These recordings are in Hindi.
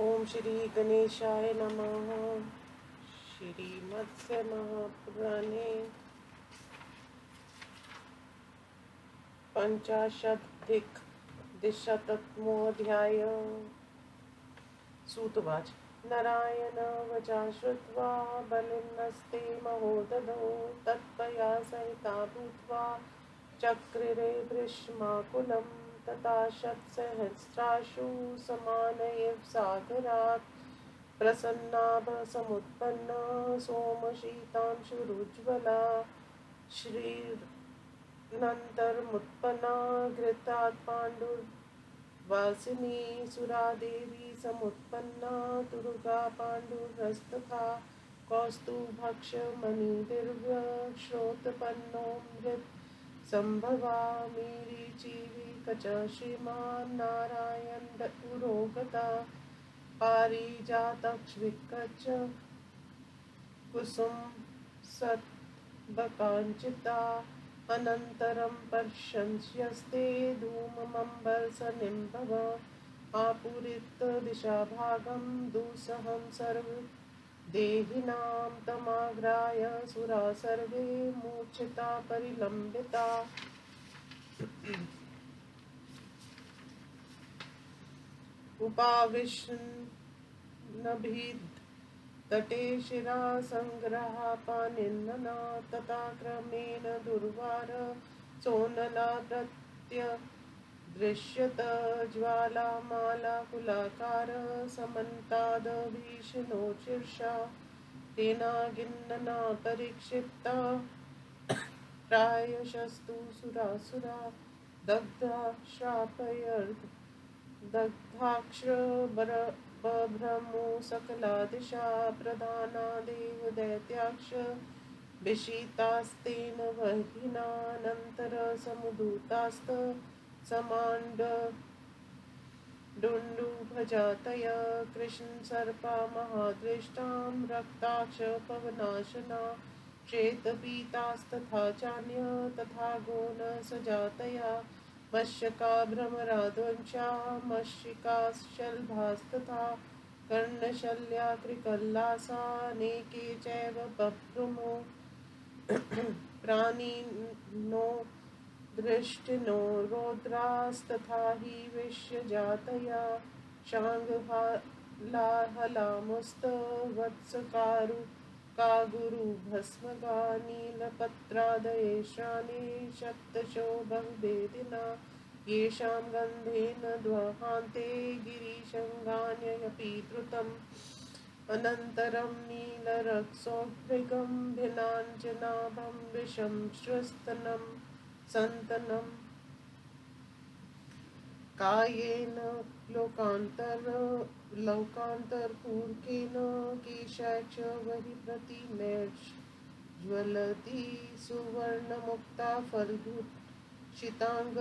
ओम श्री गणेशाय नमः। श्रीमत्स्य महापुराणे पंचाशदिक द्विशतमोऽध्याय। सूतवाच नारायण वचा श्रुत्वा बलिनस्ते महोदधो तत्पया सहिता भूत्वा चक्रिरे भृशमाकुलं तथा शतसहस्राशु समानयेव सागरात् प्रसन्नाभ समुत्पन्ना सोमशीतांशुरुज्ज्वला श्रीरन्तर्मुत्पन्ना घृतात् पाण्डुर्वासिनी सुरादेवी समुत्पन्ना तुरुगा पाण्डुरस्तथा कौस्तुभक्षमणिदिव्यश्रोतपन्नोऽमृत सम्भवा मीरीचीवी कच श्रीमान् नारायण पुरोगता पारिजातक्ष्विकच कुसुम सत्बकाञ्चिता अनन्तरं पर्शन्स्यस्ते धूममम्बरसनिम्भव आपूरित दिशाभागं दुस्सहं सर्वदेहिनां तमाग्राय सुरा सर्वे मूर्छिता परिलम्बिता उपाविशन्नभितटे शिरा संग्रहा पानिन्नना तथा क्रमेण दुर्वार सोनला प्रत्यदृश्यत ज्वालामालाकुलाकार समन्ताद् भीषणो शीर्षा तेनागिन्नना परीक्षिता प्रायशस्तु सुरासुरा दग्धा श्रापयर्थ दग्धाक्षरबभ्रमो सकला दिशा प्रधाना देवदैत्याक्ष विषितास्तेन वह्निनानन्तरसमुदूतास्त समाण्डुण्डुभजातय कृष्णसर्पा महादृष्टां रक्ताक्ष पवनाशना श्वेतपीतास्तथा चान्य तथा गोनसजातया मशका भ्रमराध्वंसा मशिकाशलभास्तथा कर्णशल्या कृकल्लासानेके चैव बभ्रुमो प्राणिनो दृष्टिनो रौद्रास्तथा हि विश्वजातया शाङ्गहालाहलामुस्तवत्सकारु कागुरुभस्मगा नीलपत्रादयेशाने शतशो बहुभेदिना येषां गन्धेन द्वहान्ते गिरिशृङ्गान्यपि धृतम् अनन्तरं नीलरक्सोद्भृगं भिनाञ्जनाभं विषं श्वस्तनं सन्तनं कायेन लोकान्तरपूर्केन केशाक्ष वहि प्रतिमेर्ज्वलति सुवर्णमुक्ता फल्गुशिताङ्ग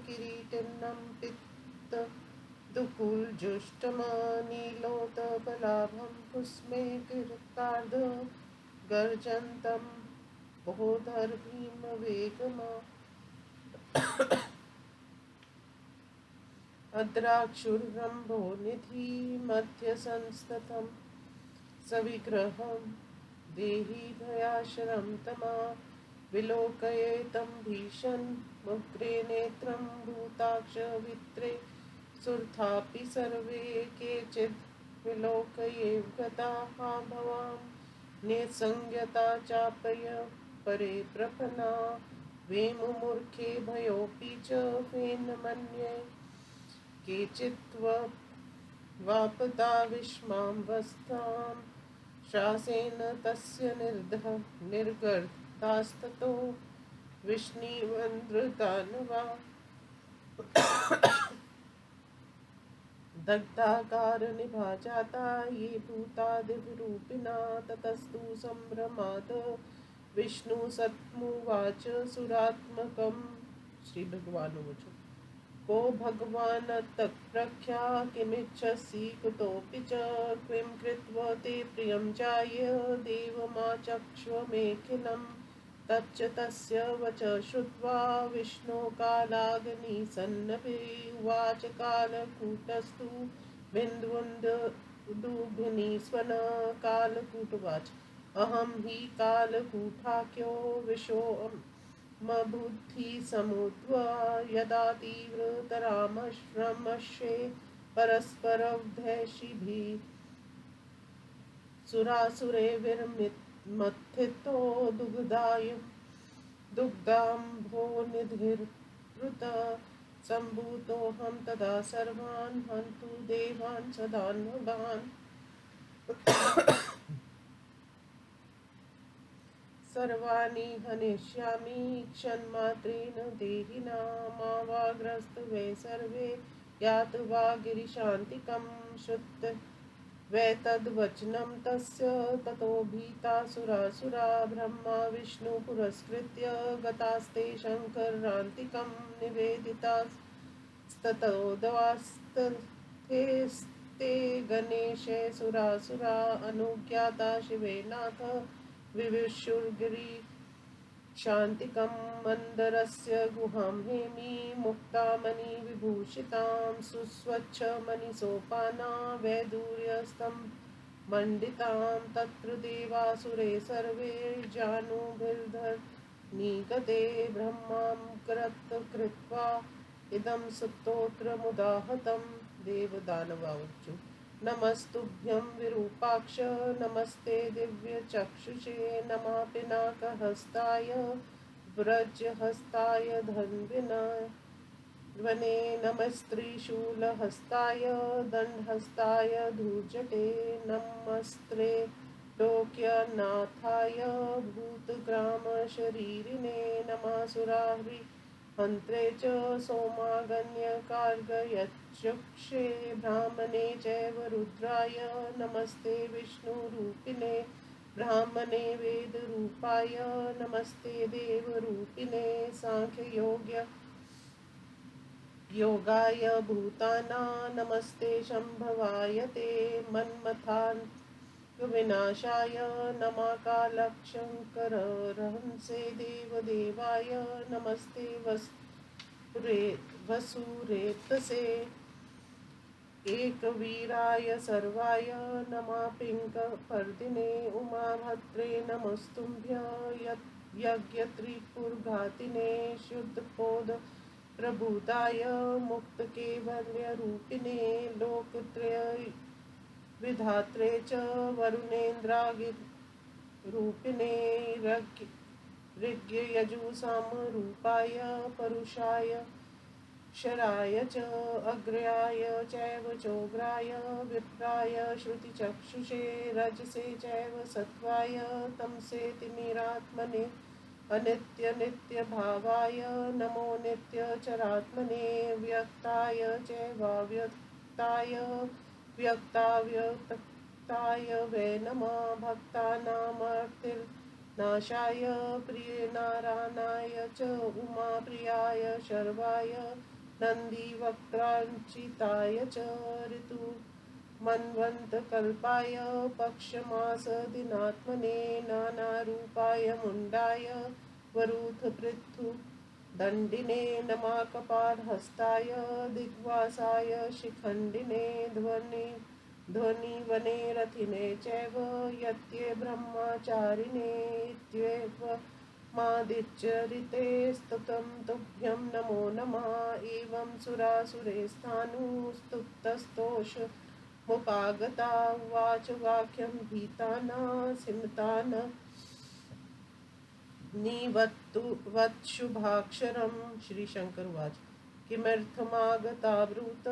किरीटिनं पित्त दुकूलजुष्टमनीलोत्पलाभं कुस्मे कृतार्ध गर्जन्तं बोधर्भीमवेगमा अद्राक्षुर्रम्भो निधि मध्यसंस्ततं सविग्रहं देहि भयाशरं तमा विलोकयेतं भीषणमुग्रे नेत्रं भूताक्ष वित्रे सुरथापि सर्वे केचिद् विलोकयेव गताः भवां निसंज्ञता चापय परे प्रपन्ना वेमुमूर्खे भयोऽपि च फेन मन्ये केचित्वापदा विस्मावस्थां श्रासेन तस्य निर्गर्तास्ततो विष्णुवन्द्रदानवा दग्धाकारनिभा जाता ये भूतादिरूपिणा ततस्तु सम्भ्रमाद विष्णुसत्मुवाच सुरात्मकं श्रीभगवानुवाच को भगवान् तत्प्रख्या किमिच्छसि कुतोऽपि च किं कृत्वा ते प्रियं चाय देवमाचक्ष्वमेखिलं तच्च तस्य वच श्रुत्वा विष्णो कालाग्निसन्नपि उवाच कालकूटस्तु बिन्दुन्दुभिनिस्वन कालकूटवाच अहं हि कालकूटाख्यो विशोऽमबुद्धिसमुद्ध्वा यदा तीव्रतरामश्रमश्ये परस्परद्वेषिभिः सुरासुरेभिर्मथितो दुग्धाम्भोनिधिर्वृत सम्भूतोऽहं तदा सर्वान् हन्तु देवान् सदान्वगान् सर्वाणि हनिष्यामि क्षणमात्रेण देहिनामावाग्रस्तवे सर्वे यात्वा गिरिशान्तिकं श्रुत्वा वैतद्वचनं तस्य ततो भीतासुरासुरा ब्रह्मा विष्णु पुरस्कृत्य गतास्ते शङ्करान्तिकं निवेदितास्ततो दवास्तेस्ते गणेशे सुरासुरा अनुज्ञाता शिवेनाथ विविशुर्गिरि शान्तिकं मन्दरस्य गुहां हेमी मुक्तामणि विभूषितां सुस्वच्छमणिसोपाना वैदूर्यस्तं मण्डितां तत्र देवासुरे सर्वे जानुभीर्धनिगते ब्रह्मां कृत्वा इदं स्तोत्रमुदाहतं देवदानवावचु नमस्तुभ्यं विरूपाक्ष नमस्ते दिव्यचक्षुषे नमः पिनाकहस्ताय व्रजहस्ताय धन्वने नमस्त्रिशूलहस्ताय दण्डहस्ताय धूर्जटे नमस्ते लोक्यनाथाय भूतग्रामशरीरिणे नमः सुराहरि हन्त्रे च सोमागण्यकार्गयचक्षे ब्राह्मणे चैव रुद्राय नमस्ते विष्णुरूपिणे ब्राह्मणे वेदरूपाय नमस्ते देवरूपिणे सांख्ययोगाय भूताना नमस्ते शम्भवाय ते मन्मथान्विनाशाय नमः कालक्षङ्करहंसे देवदेवाय नमस्ते वसुरेतसे एकवीराय सर्वाय नमः पिङ्गपर्दिने उमाभद्रे नमस्तुभ्यं यज्ञत्रिपुरघातिने शुद्धपोद प्रभुताय मुक्तकेवल्यरूपिणे लोकत्रय विधात्रे च वरुणेन्द्रागिरूपिणे ऋग्ययजुसामरूपाय परुषाय शराय च अग्र्याय चैव चोग्राय विप्राय श्रुतिचक्षुषे रजसे चैव सत्त्वाय तमसे तिमिरात्मने अनित्यनित्यभावाय नमो नित्यचरात्मने व्यक्ताय चैवाव्यक्ताय व्यक्ताव्यक्ताय वै नमः भक्तानामर्तिर्नाशाय प्रियनारायणाय च उमाप्रियाय शर्वाय नन्दिवक्त्राञ्चिताय च ऋतुमन्वन्तकल्पाय पक्षमासदिनात्मने नानारूपाय मुण्डाय वरुथपृथु दण्डिने नमः कपालहस्ताय दिग्वासाय शिखण्डिने ध्वनिवने रथिने चैव यत्ये ब्रह्मचारिणे इत्येव मादिच्चरिते स्तुतं तुभ्यं नमो नमः एवं सुरासुरे स्थाणुस्तुप्तस्तोष मुपागता उवाच वाक्यं भीताना सिमतान निवत्तुवत्शुभाक्षरं श्रीशंकर उवाच किमर्थमागता ब्रूत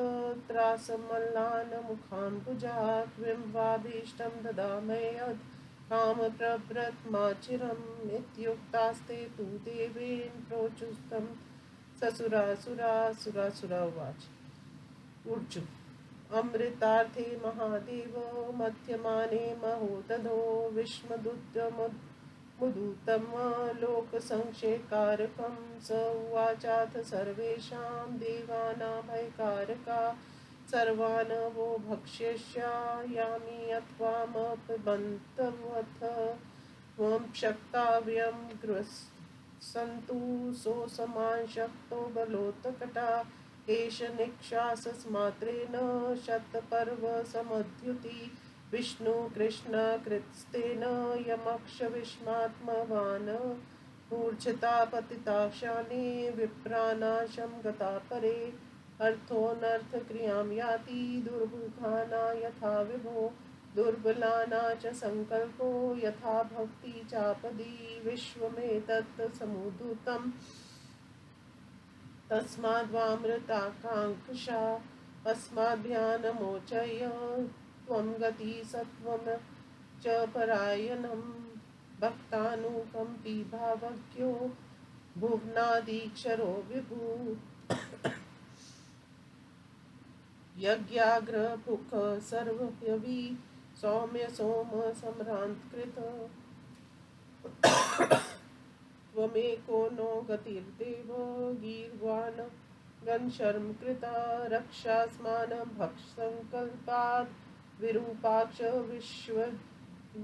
त्रासमल्लान् मुखाम्बुजा त्वं वाभीष्टं ददामि यत् कामप्रभृतमाचिरम् इत्युक्तास्ते तु देवेन प्रोचुस्तं ससुरासुरा उवाच ऊर्जु अमृतार्थे महादेव मध्यमाने महोदधो विश्वमुदूतं लोकसंक्षेकारकं स उवाचाथ सर्वेषां देवानाभयकारका सर्वान् वो भक्ष्यष्यामि अथवामपिबन्तवथ त्वं क्षक्ताव्यं गृह्सन्तु सोऽसमान् शक्तो बलोत्कटा एष निक्षासमात्रेण शतपर्वसमद्युति विष्णु कृष्ण कृत्स्तेन यमक्षविष्मात्मवान् मूर्छिता पतिता क्षाने विप्रानाशं गता परे अर्थोऽनर्थक्रियां याति दुर्बुधाना यथा विभो दुर्बलाना च संकल्पो यथा भक्ति चापदी विश्वमेतत् समुद्धृतम् तस्माद्वामृताकाङ्क्षा अस्माभ्यानमोचय त्वं गति सत्वं च परायणं भक्तानुकम्पी भावज्ञो भुवनादीक्षरो विभु यज्ञाग्रभुक सर्वयवि सौम्य सोम सम्रांतकृत त्वमेको नो गतिर्देव गीर्वाण गणशर्म कृता रक्षास्मान भक्षसंकल्पात् विरूपाक्ष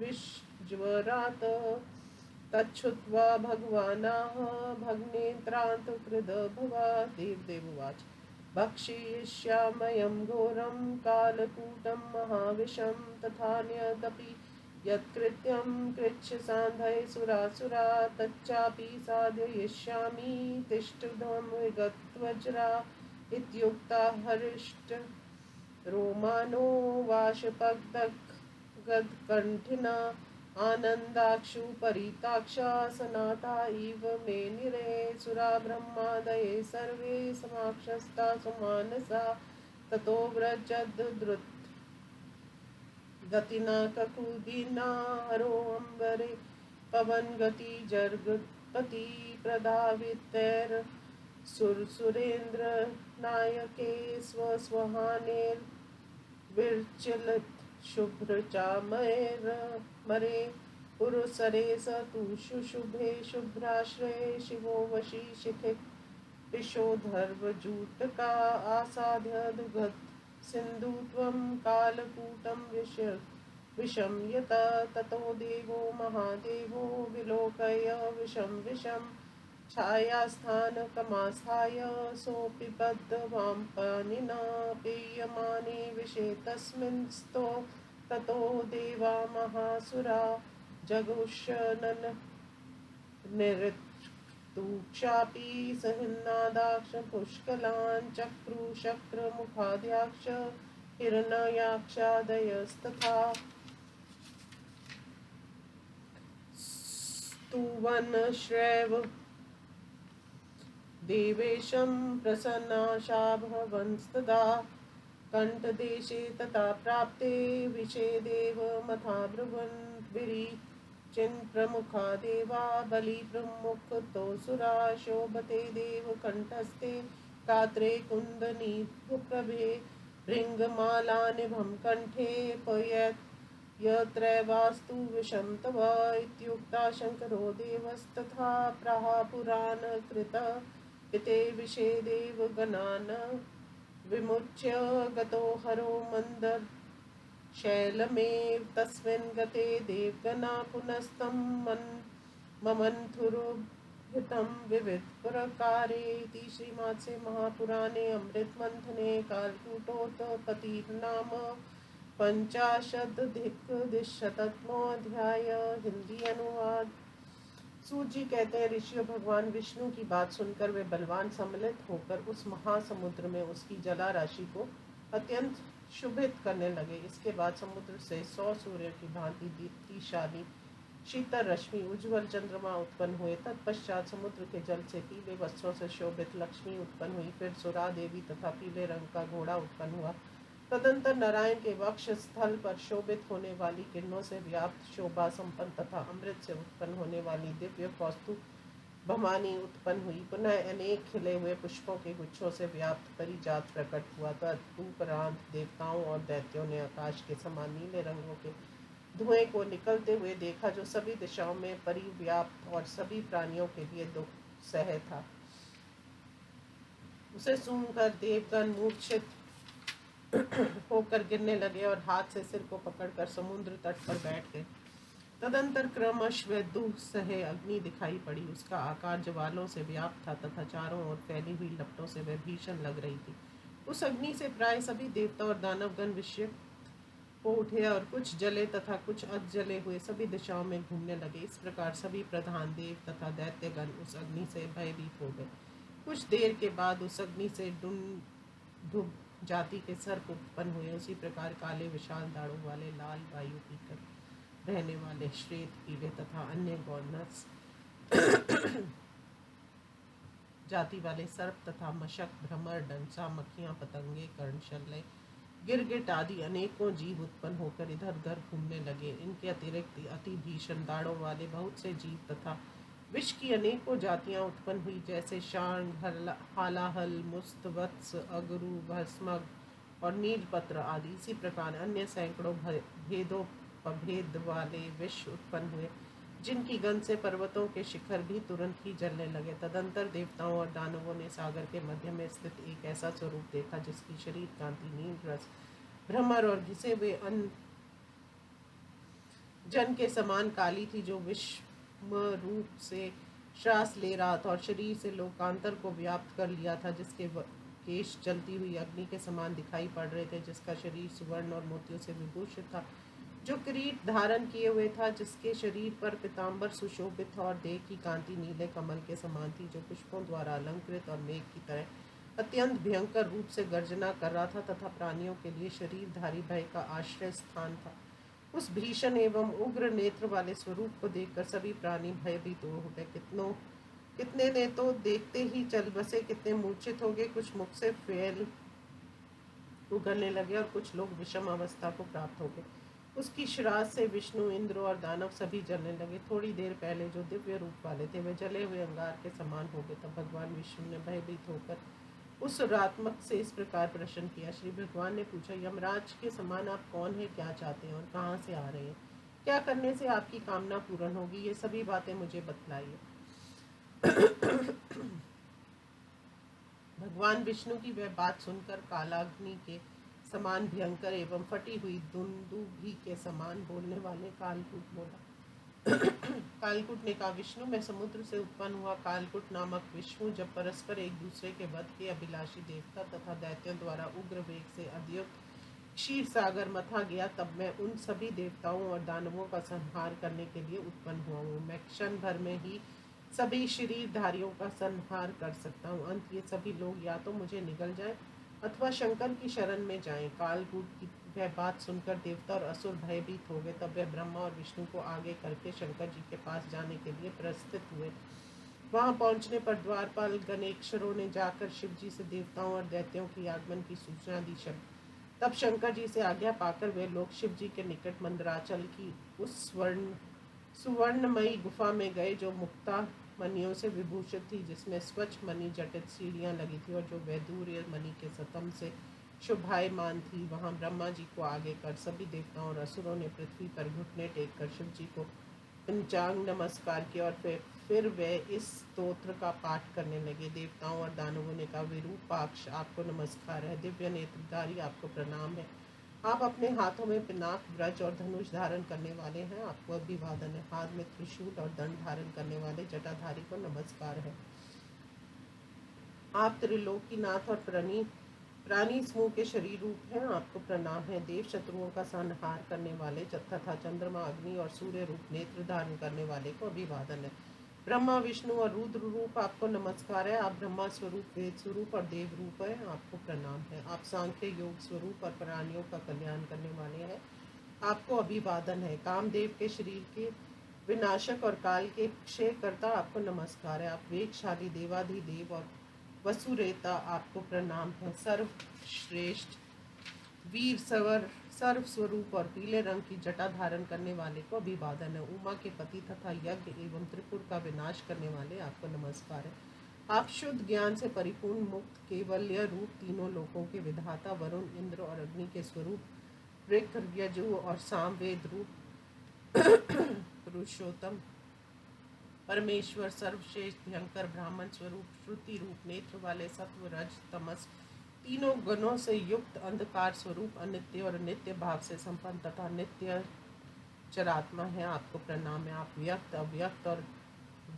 विश्वरात तच्छ्रुत्वा भगवानाः भग्नेत्रान्तकृद भवा देवदेववाच भक्षयिष्याम्यहं घोरं कालकूटं महाविषं तथान्यदपि यत्कृत्यं कृच्छ्रसान्धयसुरासुरा तच्चापि साधयिष्यामि तिष्ठध्वं विगतवज्रा इत्युक्ता हरिष्टरोमानो वाशपदगदकण्ठिना आनन्दाक्षु परिताक्षा सनाता इव मे निरे सुरा ब्रह्मादये सर्वे समाक्षस्ता सुमानसा ततो व्रजद्रुत गतिना ककुदिना हरोऽम्बरे पवन गति जर्गपति प्रधावितैर सुरेन्द्र नायके स्वस्वहानेर विर्चलित शुभ्र चामैर मरे पुरुसरे स तु शुशुभे शुभ्राश्रये शिवो वशी शिखित पिशोधर्वजूटका आसाद्य दुघत सिंधु त्वं कालकूटं विषं यत ततो देवो महादेवो विलोकय विषं छायास्थानकमास्थाय सोऽपि बद्धवां पाणिना पेयमाने विषे तस्मिन् स्तो ततो देवा महासुरा जगुषनन निरृतुक्षापि सहिन्नादाक्ष पुष्कलान् चक्रुशक्रमुखाद्याक्ष हिरण्ययाक्षादयस्तथा स्तुवन् श्रैव देवेशं प्रसन्नाशा भवंस्तदा कण्ठदेशे तथा प्राप्ते विषे देवमथा ब्रुवन् विरिचिन्प्रमुखा देवा बलिप्रमुखतोऽसुरा शोभते देवकण्ठस्थे गात्रे कुन्दनीप्रभे भृङ्गमालानिभं कण्ठे पयत् यत्रैवास्तु विषं तव इत्युक्ता शङ्करो देवस्तथा प्राहुरानकृत पिते विषे देवगणान् विमुच्य गतो हरो मन्दर शैलमेव तस्मिन् गते देवगणा पुनस्तं ममन्थुरुभितं विविधप्रकारेति श्रीमद् महापुराणे अमृतमन्थने कालकूटोत्पत्तिर्नाम 85-शतमोऽध्याय। हिंदी अनुवाद। सूत जी कहते हैं, ऋषियों भगवान विष्णु की बात सुनकर वे बलवान सम्मिलित होकर उस महासमुद्र में उसकी जला राशि को अत्यंत शुभित करने लगे। इसके बाद समुद्र से 100 सूर्य की भांति दीप्तिशाली शीतल रश्मि उज्ज्वल चंद्रमा उत्पन्न हुए। तत्पश्चात समुद्र के जल से पीले वस्त्रों से शोभित लक्ष्मी उत्पन्न हुई। फिर सुरा देवी तथा पीले रंग का घोड़ा उत्पन्न हुआ। तदंतर नारायण के वक्ष स्थल पर शोभित होने वाली किरणों से व्याप्त शोभा संपन्न तथा अमृत से उत्पन्न होने वाली दिव्य कौस्तुभ भवानी उत्पन्न हुई। पुनः अनेक खिले हुए पुष्पों के गुच्छों से व्याप्त परिजात प्रकट हुआ। तदुपरांत देवताओं और दैत्यों ने आकाश के समान नीले रंगों के धुएं को निकलते हुए देखा, जो सभी दिशाओं में परिव्याप्त और सभी प्राणियों के लिए दुख सह था। उसे सूंघकर देवगण मूर्छित होकर गिरने लगे और हाथ से सिर को पकड़कर समुद्र तट पर बैठ गए। तदंतर क्रमश वह दुह सहे अग्नि दिखाई पड़ी। उसका आकार ज्वालों से व्याप्त था तथा चारों ओर फैली हुई लपटों से वह भीषण लग रही थी। उस अग्नि से प्राय सभी देवता और दानवगण विषय हो उठे और कुछ जले तथा कुछ अध जले हुए सभी दिशाओं में घूमने लगे। इस प्रकार सभी प्रधान देव तथा दैत्यगण उस अग्नि से भयभीत हो गए। कुछ देर के बाद उस अग्नि से डुंडुभ जाति के सर्प उत्पन्न हुए। उसी प्रकार काले विशाल दाढ़ों वाले, लाल वायु पीकर रहने वाले, श्वेत पीले तथा अन्य गौनस जाति वाले सर्प तथा मशक, भ्रमर, डंसा, मक्खियां, पतंगे, कर्णशल्य, गिरगिट आदि अनेकों जीव उत्पन्न होकर इधर उधर घूमने लगे। इनके अतिरिक्त अति भीषण दाढ़ों वाले बहुत से जीव तथा विष की अनेकों जातियां उत्पन्न हुई, जैसे शांग, हालाहल, मुस्त, वत्स, अगरू, भस्मग और नीलपत्र आदि। इसी प्रकार अन्य सैकड़ों भेदों पभेद वाले विष उत्पन्न हुए, जिनकी गंध से पर्वतों के शिखर भी तुरंत ही जलने लगे। तदंतर देवताओं और दानवों ने सागर के मध्य में स्थित एक ऐसा स्वरूप देखा जिसकी शरीर कांति नील रस, भ्रमर और घिसे हुए अन्न जन के समान काली थी, जो विषम रूप से श्वास ले रहा था और शरीर से लोकांतर को व्याप्त कर लिया था, जिसके केश जलती हुई अग्नि के समान दिखाई पड़ रहे थे, जिसका शरीर सुवर्ण और मोतियों से विभूषित था, जो किरीट धारण किए हुए था, जिसके शरीर पर पीताम्बर सुशोभित था और देह की कांति नीले कमल के समान थी, जो पुष्पों द्वारा अलंकृत और मेघ की तरह अत्यंत भयंकर रूप से गर्जना कर रहा था तथा प्राणियों के लिए शरीरधारी भय का आश्रय स्थान था। उस भीषण एवं उग्र नेत्र वाले स्वरूप को देखकर सभी प्राणी भयभीत हो गए। कितने ने तो देखते ही चल बसे, कितने मूर्छित हो गए, कुछ मुख से फैल उगलने लगे और कुछ लोग विषम अवस्था को प्राप्त हो गए। उसकी श्राद्ध से विष्णु, इंद्र और दानव सभी जलने लगे। थोड़ी देर पहले जो दिव्य रूप वाले थे वे जले हुए अंगार के समान हो गए। तब भगवान विष्णु ने भयभीत होकर उस रात्मक से इस प्रकार प्रश्न किया। श्री भगवान ने पूछा, यमराज के समान आप कौन है, क्या चाहते हैं और कहाँ से आ रहे हैं? क्या करने से आपकी कामना पूर्ण होगी? ये सभी बातें मुझे बतलाइए। भगवान विष्णु की वह बात सुनकर कालाग्नि के समान भयंकर एवं फटी हुई दुंदुभी के समान बोलने वाले कालकूट बोला। कालकूट ने कहा, विष्णु, मैं समुद्र से उत्पन्न हुआ कालकूट नामक विष्णु जब परस्पर एक दूसरे के वध के अभिलाषी देवता तथा दैत्यों द्वारा उग्र वेग से अद्युक्त क्षीर सागर मथा गया, तब मैं उन सभी देवताओं और दानवों का संहार करने के लिए उत्पन्न हुआ हूँ। मैं क्षण भर में ही सभी शरीरधारियों का संहार कर सकता हूँ। अंत ये सभी लोग या तो मुझे निगल जाएं अथवा शंकर की शरण में जाएं। कालकूट की वह बात सुनकर देवता और असुर भयभीत हो गए। तब वे ब्रह्मा और विष्णु को आगे करके शंकर जी के पास जाने के लिए प्रस्थित हुए। वहां पहुंचने पर द्वारपाल गणेश्वरों ने जाकर शिव जी से देवताओं और दैत्यों की आगमन की सूचना दी। तब शंकर जी से आज्ञा पाकर वे लोग शिव जी के निकट मंदराचल की उस सुवर्णमयी गुफा में गए, जो मुक्ता मणियों से विभूषित थी, जिसमें स्वच्छ मणि जटित सीढ़ियां लगी थी और जो वैदूर्य मणि के सतम से शोभायमान थी। वहां ब्रह्मा जी को आगे कर सभी देवताओं और असुरों ने पृथ्वी पर घुटने टेक कर शिव जी को पंचांग नमस्कार किया और फिर वे इस स्तोत्र का पाठ करने लगे। देवताओं और दानवों ने कहा, विरूपाक्ष, आपको नमस्कार है। दिव्य नेत्रधारी, आपको प्रणाम है। आप अपने हाथों में पिनाक, ब्रज और धनुष धारण करने वाले हैं, आपको अभिवादन है। हाथ में त्रिशूल और दंड धारण करने वाले जटाधारी को नमस्कार है। आप त्रिलोकीनाथ और प्राणी समूह के शरीर रूप हैं, आपको प्रणाम है। देव शत्रुओं का संहार करने वाले तथा चंद्रमा, अग्नि और सूर्य रूप नेत्र धारण करने वाले को अभिवादन है। ब्रह्मा, विष्णु और रुद्र रूप, आपको नमस्कार है। आप ब्रह्मा स्वरूप, वेद स्वरूप और देव रूप है, आपको प्रणाम है। आप सांख्य योग स्वरूप और प्राणियों का कल्याण करने वाले हैं, आपको अभिवादन है। कामदेव के शरीर के विनाशक और काल के क्षय करता, आपको नमस्कार है। आप वेगशाली देवाधिदेव और वसुरेता, आपको प्रणाम है। सर्वश्रेष्ठ वीर सवर सर्व स्वरूप और पीले रंग की जटा धारण करने वाले को अभिवादन है। उमा के पति तथा यज्ञ एवं त्रिपुर का विनाश करने वाले, आपको नमस्कार है। आप शुद्ध ज्ञान से परिपूर्ण, मुक्त, केवल्य रूप, तीनों लोकों के विधाता, वरुण, इंद्र और अग्नि के स्वरूप, ऋक्, यजु और सामवेद रूप, पुरुषोत्तम परमेश्वर, सर्वश्रेष्ठ भयंकर ब्राह्मण स्वरूप, श्रुति रूप, नेत्र वाले, सत्व, रज, तमस तीनों गुणों से युक्त, अंधकार स्वरूप, अनित्य और नित्य भाव से संपन्न तथा नित्य अक्षरात्मा हैं, आपको प्रणाम है। आप व्यक्त, अव्यक्त और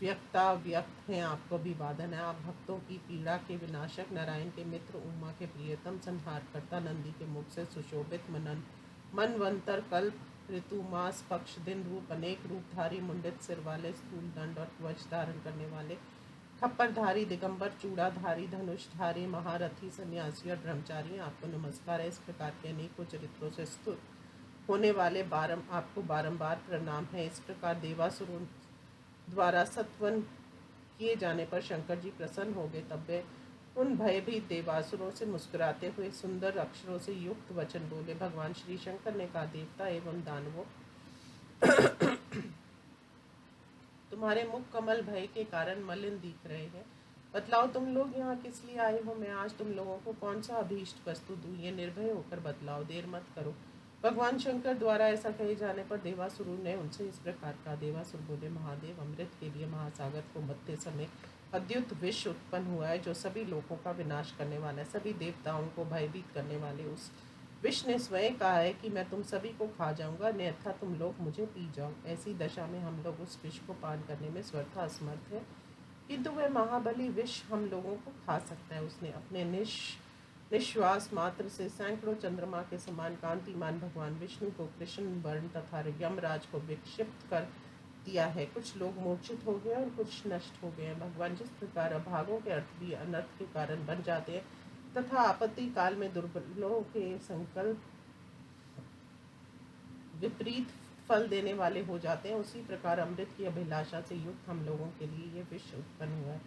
व्यक्ताव्यक्त हैं, आपको अभिवादन है। आप भक्तों की पीड़ा के विनाशक, नारायण के मित्र, उमा के प्रियतम, संहारकर्ता, नंदी के मुख से सुशोभित, मनवंतर, कल्प, ऋतु, मास, पक्ष, दिन, रूप, अनेक रूपधारी, मुंडित सिर वाले, स्थूल दंड और ध्वज धारण करने वाले, खप्परधारी, दिगंबर, चूड़ाधारी, धनुषधारी, महारथी, सन्यासी और ब्रह्मचारी, आपको नमस्कार है। इस प्रकार के अनेकों चरित्रों से स्तुत होने वाले आपको बारंबार प्रणाम है। इस प्रकार देवासुरों द्वारा सत्वन किए जाने पर शंकर जी प्रसन्न हो गए। तब वे उन भयभीत देवासुरों से मुस्कुराते हुए सुंदर अक्षरों से युक्त वचन बोले। भगवान श्री शंकर ने कहा, देवता एवं दानवों, तुम्हारे मुख कमल भय के कारण मलिन दिख रहे हैं। बतलाओ तुम लोग यहाँ किस लिए आए हो? मैं आज तुम लोगों को कौन सा अभीष्ट वस्तु दूं? ये निर्भय होकर बतलाओ, देर मत करो। भगवान शंकर द्वारा ऐसा कहे जाने पर देवासुर ने उनसे इस प्रकार कहा। देवासुर बोले, महादेव, अमृत के लिए महासागर को मथते समय अद्युत विष उत्पन्न हुआ है, जो सभी लोगों का विनाश करने वाला है। सभी देवताओं को भयभीत करने वाले उस विष ने स्वयं कहा है कि मैं तुम सभी को खा जाऊंगा, अन्यथा तुम लोग मुझे पी जाओ। ऐसी दशा में हम लोग उस विष को पान करने में स्वतः असमर्थ है, किंतु वह महाबली विष हम लोगों को खा सकता है। उसने अपने निश्वास मात्र से सैकड़ों चंद्रमा के समान कांतिमान भगवान विष्णु को कृष्ण वर्ण तथा यमराज को विक्षिप्त कर दिया है। कुछ लोग मूर्छित हो गए और कुछ नष्ट हो गए हैं। भगवान जिस प्रकार अभागों के अर्थ भी अनर्थ के कारण बन जाते हैं तथा आपत्ति काल में दुर्बलों के संकल्प विपरीत फल देने वाले हो जाते हैं, उसी प्रकार अमृत की अभिलाषा से युक्त हम लोगों के लिए ये विष उत्पन्न हुआ है।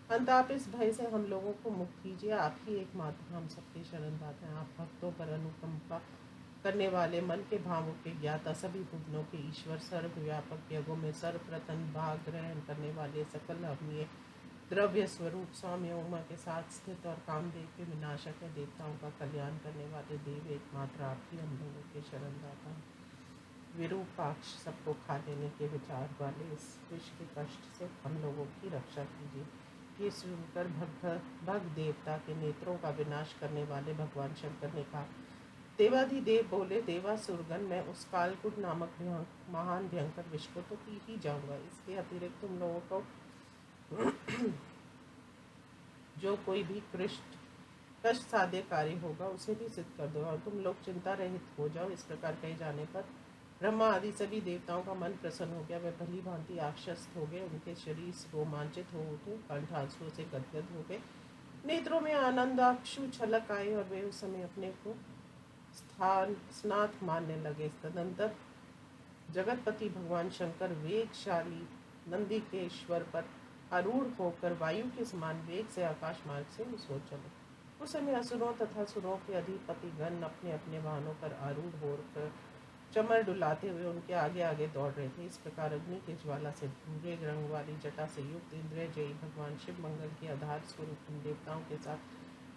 अंत आप इस भय से हम लोगों को मुक्त कीजिए। आप ही एकमात्र हम सबके शरण दाता हैं। आप भक्तों पर अनुकंपा करने वाले, मन के भावों के ज्ञाता, सभी भुवनों के ईश्वर, सर्वव्यापक, यज्ञों में सर्वप्रथम भाग ग्रहण करने वाले, सकल अवनीय द्रव्य स्वरूप, सौम्य उमा के साथ स्थित और कामदेव के विनाशक है, देवताओं का कल्याण करने वाले देव, एकमात्र आप ही हम लोगों के शरण दाता हैं। विरूपाक्ष, सबको खा लेने के विचार वाले इस विष के कष्ट से हम लोगों की रक्षा कीजिए। ये सुनकर भग देवता के नेत्रों का विनाश करने वाले भगवान शंकर ने कहा। देवाधिदेव बोले, देवासुरगण, मैं उस कालकूट नामक महान भयंकर विष को तो पी ही जाऊंगा। इसके अतिरिक्त तुम लोगों को जो कोई भी कष्ट साध्य कार्य होगा उसे भी सिद्ध कर दो और तुम लोग चिंता रहित हो जाओ। इस प्रकार कहे जाने पर ब्रह्मा आदि सभी देवताओं का मन प्रसन्न हो गया। वे भली भांति आश्वस्त हो गए। उनके शरीर रोमांचित हो उठे, कंठ आंसुओं से गदगद हो गए, नेत्रों में आनंदाक्षु छलक आए और वे उस समय अपने को स्नात मानने लगे। तदंतर जगतपति भगवान शंकर वेगशाली नंदी के ईश्वर पर आरूढ़ होकर वायु के समान वेग से आकाश मार्ग से सो चले। उस समय असुरों तथा सुरों के अधिपति गण अपने अपने वाहनों पर आरूढ़ होकर चमर डुलाते हुए उनके आगे आगे दौड़ रहे थे। इस प्रकार अग्नि की ज्वाला से भूरे रंग वाली जटा से युक्त इंद्रिय जयी भगवान शिव मंगल के आधार स्वरूप उन देवताओं के साथ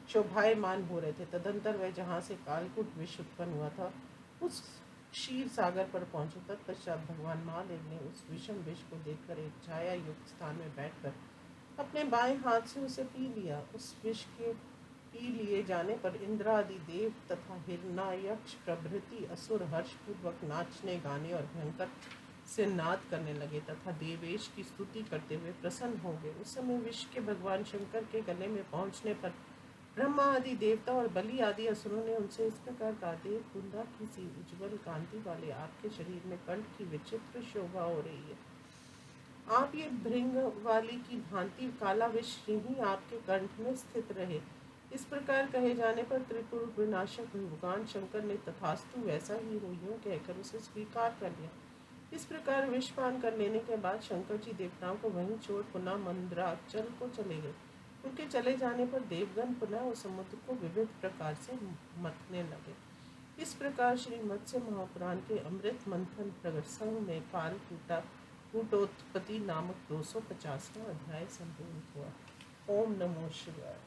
शोभायमान हो रहे थे। तदंतर वह जहाँ से कालकूट विष उत्पन्न हुआ था उस क्षीर सागर पर पहुंचे। तत्पश्चात भगवान महादेव ने उस विषम विष को देखकर एक छाया युक्त स्थान में बैठकर अपने बाएं हाथ से उसे पी लिया। उस विष के पी लिए जाने पर इंद्रादि देव तथा हिरण्यक्ष प्रभृति असुर हर्षपूर्वक नाचने, गाने और भयंकर से नाद करने लगे तथा देवेश की स्तुति करते हुए प्रसन्न हो गए। उस समय विष के भगवान शंकर के गले में पहुंचने पर ब्रह्मा आदि देवता और बलि आदि असुरों ने उनसे इस प्रकार कहा, देव कुंदा की सी उज्ज्वल कांति वाले आपके शरीर में कंठ की विचित्र शोभा हो रही है। आप ये भृंग वाली की भांति काला विष ही आपके कंठ में स्थित रहे। इस प्रकार कहे जाने पर त्रिपुर विनाशक भगवान शंकर ने तथास्तु वैसा ही हो यूं कहकर उसे स्वीकार कर लिया। इस प्रकार विषपान कर लेने के बाद शंकर जी देवताओं को वहीं छोड़ पुनः मंद्राचल को चले गए। उनके चले जाने पर देवगण पुनः उस समुद्र को विविध प्रकार से मथने लगे। इस प्रकार श्री मत्स्य महापुराण के अमृत मंथन प्रसंग में कालकूटोत्पत्ति नामक 250वां अध्याय संपूर्ण हुआ। ओम नमो शिवाय।